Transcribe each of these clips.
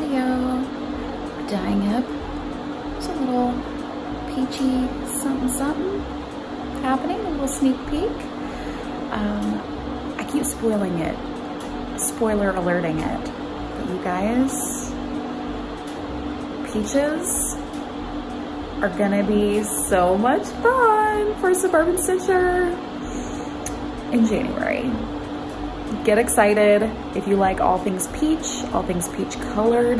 studio, dyeing up. It's a little peachy something something happening, a little sneak peek. I keep spoiling it, spoiler alerting it, but you guys, peaches are gonna be so much fun for Suburban Stitcher in January. Get excited if you like all things peach colored.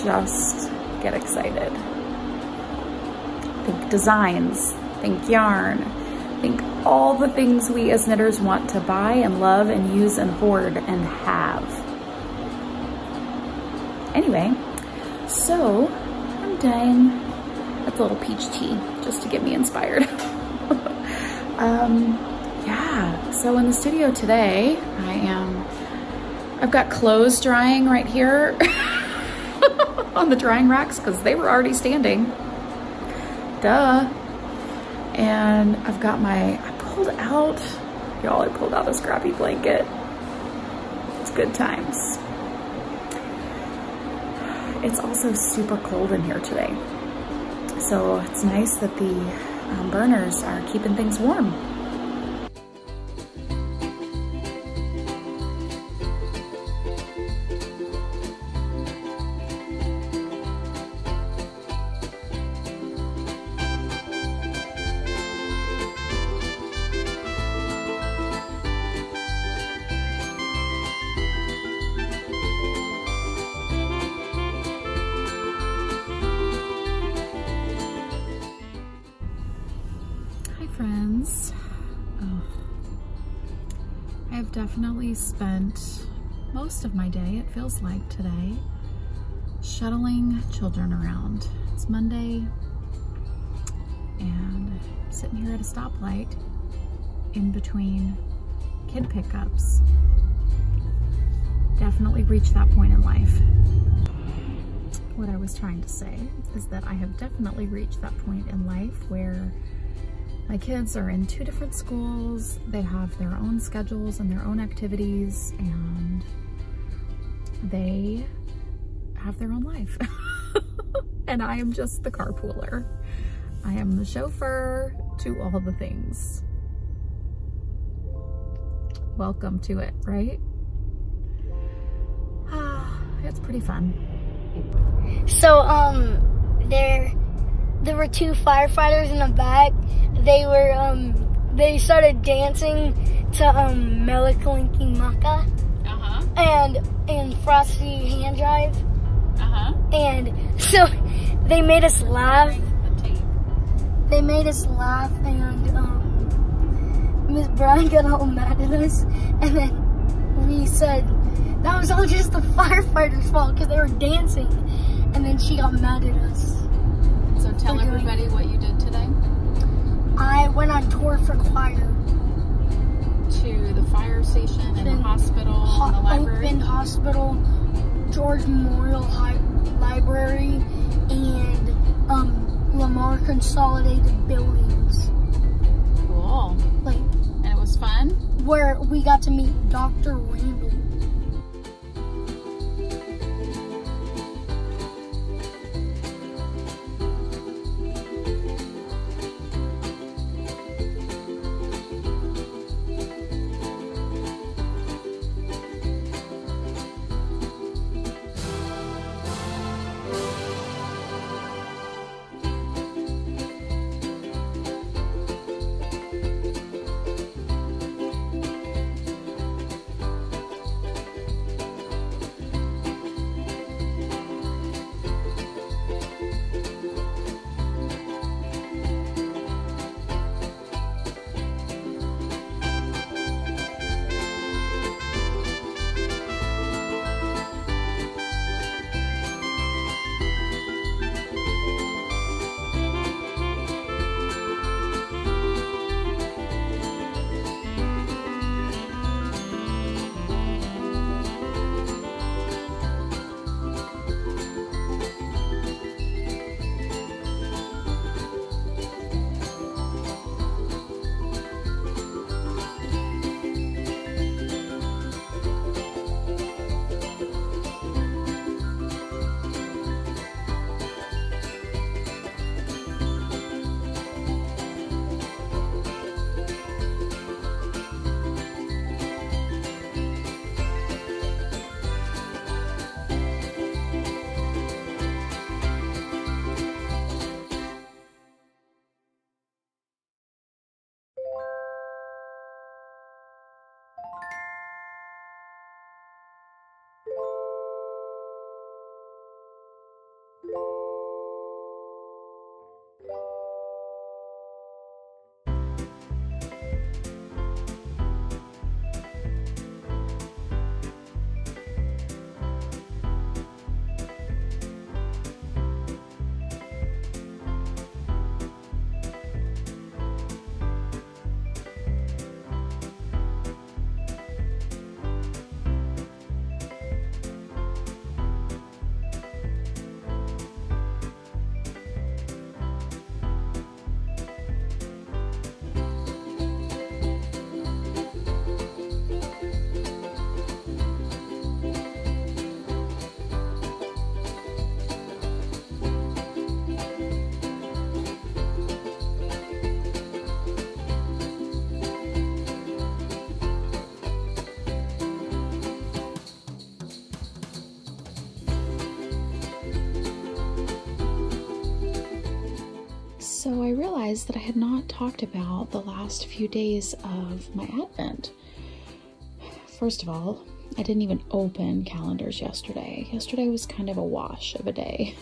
Just get excited. Think designs, think yarn, think all the things we as knitters want to buy and love and use and hoard and have. Anyway, so I'm dyeing. That's a little peach tea just to get me inspired. Yeah, so in the studio today, I've got clothes drying right here on the drying racks because they were already standing. Duh. And I've got I pulled out a scrappy blanket. It's good times. It's also super cold in here today. So it's nice that the burners are keeping things warm. Friends, I have definitely spent most of my day, it feels like today, shuttling children around. It's Monday and I'm sitting here at a stoplight in between kid pickups. Definitely reached that point in life. What I was trying to say is that I have definitely reached that point in life where my kids are in 2 different schools. They have their own schedules and their own activities, and they have their own life. And I am just the carpooler. I am the chauffeur to all the things. Welcome to it, right? It's pretty fun. So, there were 2 firefighters in the back. They started dancing to Melikalinki Maka and Frosty Hand Drive. And so they made us laugh. They made us laugh, and Miss Brown got all mad at us, and then we said that was all just the firefighters' fault because they were dancing, and then she got mad at us. So tell everybody what you did today. I went on tour for choir. To the fire station and the hospital and the library. Oakland Hospital, George Memorial Library, and Lamar Consolidated Buildings. Cool. And it was fun? Where we got to meet Dr. Randall. So I realized that I had not talked about the last few days of my Advent. First of all, I didn't even open calendars yesterday. Yesterday was kind of a wash of a day,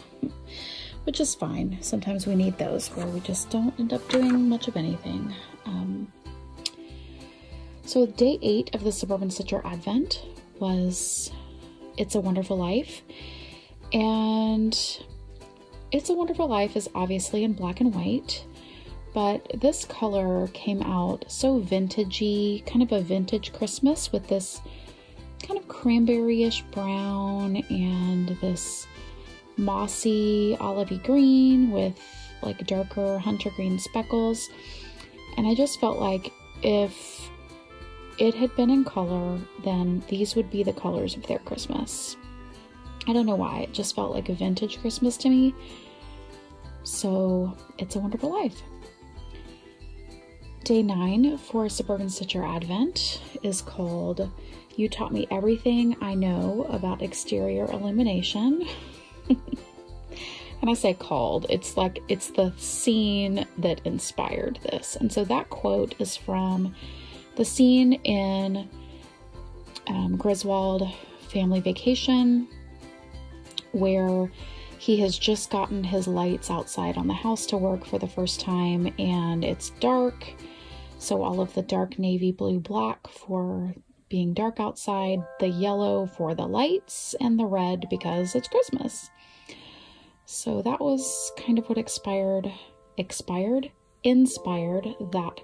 which is fine. Sometimes we need those where we just don't end up doing much of anything. So day 8 of the Suburban Stitcher Advent was It's a Wonderful Life. And It's a Wonderful Life is obviously in black and white, but this color came out so vintagey, kind of a vintage Christmas with this kind of cranberry-ish brown and this mossy olivey green with like darker hunter green speckles. And I just felt like if it had been in color, then these would be the colors of their Christmas. I don't know why, it just felt like a vintage Christmas to me. So It's a Wonderful Life. Day 9 for Suburban Stitcher Advent is called You Taught Me Everything I Know About Exterior Illumination. And I say called, it's like, it's the scene that inspired this. And so that quote is from the scene in Griswold Family Vacation, where he has just gotten his lights outside on the house to work for the first time, and it's dark. So all of the dark navy, blue, black for being dark outside, the yellow for the lights, and the red because it's Christmas. So that was kind of what inspired that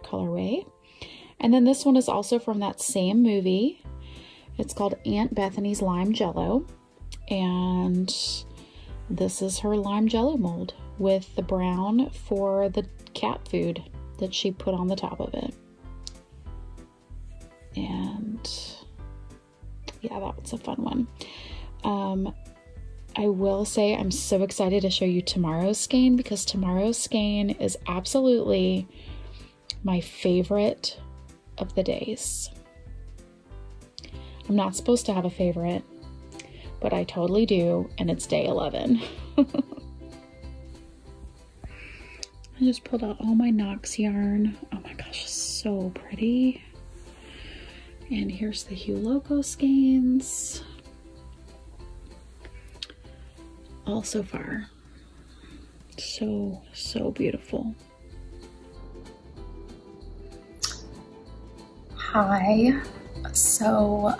colorway. And then this one is also from that same movie. It's called Aunt Bethany's Lime Jello. And this is her lime jello mold with the brown for the cat food that she put on the top of it. And yeah, that was a fun one. I will say I'm so excited to show you tomorrow's skein, because tomorrow's skein is absolutely my favorite of the days. I'm not supposed to have a favorite, but I totally do, and it's day 11. I just pulled out all my Knox yarn. Oh my gosh, so pretty. And here's the Hue Loco skeins. All so far. So, so beautiful. Hi. So,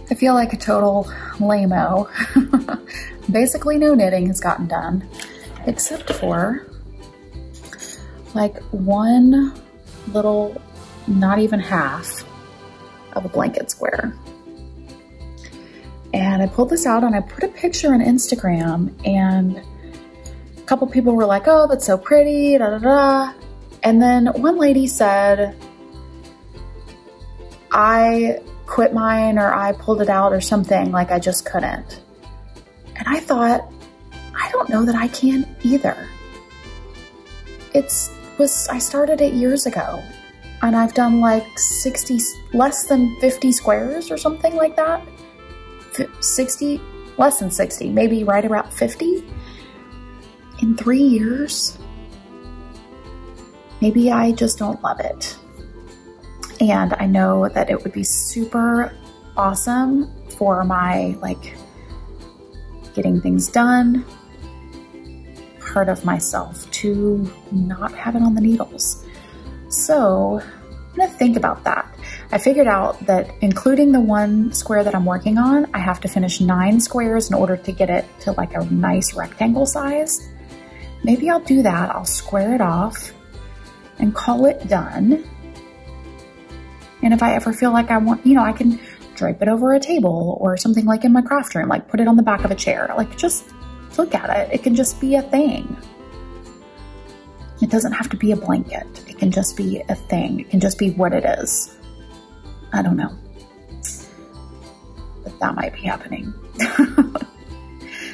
I feel like a total lame-o. Basically no knitting has gotten done, except for like one little, not even half of a blanket square. And I pulled this out and I put a picture on Instagram, and a couple people were like, oh, that's so pretty, da da da. And then one lady said, I quit mine, or I pulled it out or something, like I just couldn't. And I thought, I don't know that I can either. I started it years ago, and I've done like 60, less than 50 squares or something like that. 60, less than 60, maybe right around 50 in 3 years. Maybe I just don't love it. And I know that it would be super awesome for my like getting things done, part of myself to not have it on the needles. So I'm gonna think about that. I figured out that including the one square that I'm working on, I have to finish 9 squares in order to get it to like a nice rectangle size. Maybe I'll do that. I'll square it off and call it done. And if I ever feel like I want, you know, I can drape it over a table or something like in my craft room, like put it on the back of a chair, like just look at it. It can just be a thing. It doesn't have to be a blanket. It can just be a thing. It can just be what it is. I don't know, but that might be happening.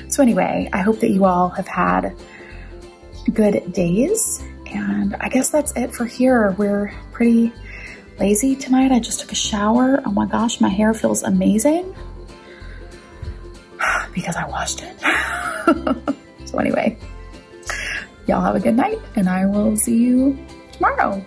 So anyway, I hope that you all have had good days, and I guess that's it for here. We're pretty lazy tonight. I just took a shower. Oh my gosh, my hair feels amazing because I washed it. So anyway, y'all have a good night, and I will see you tomorrow.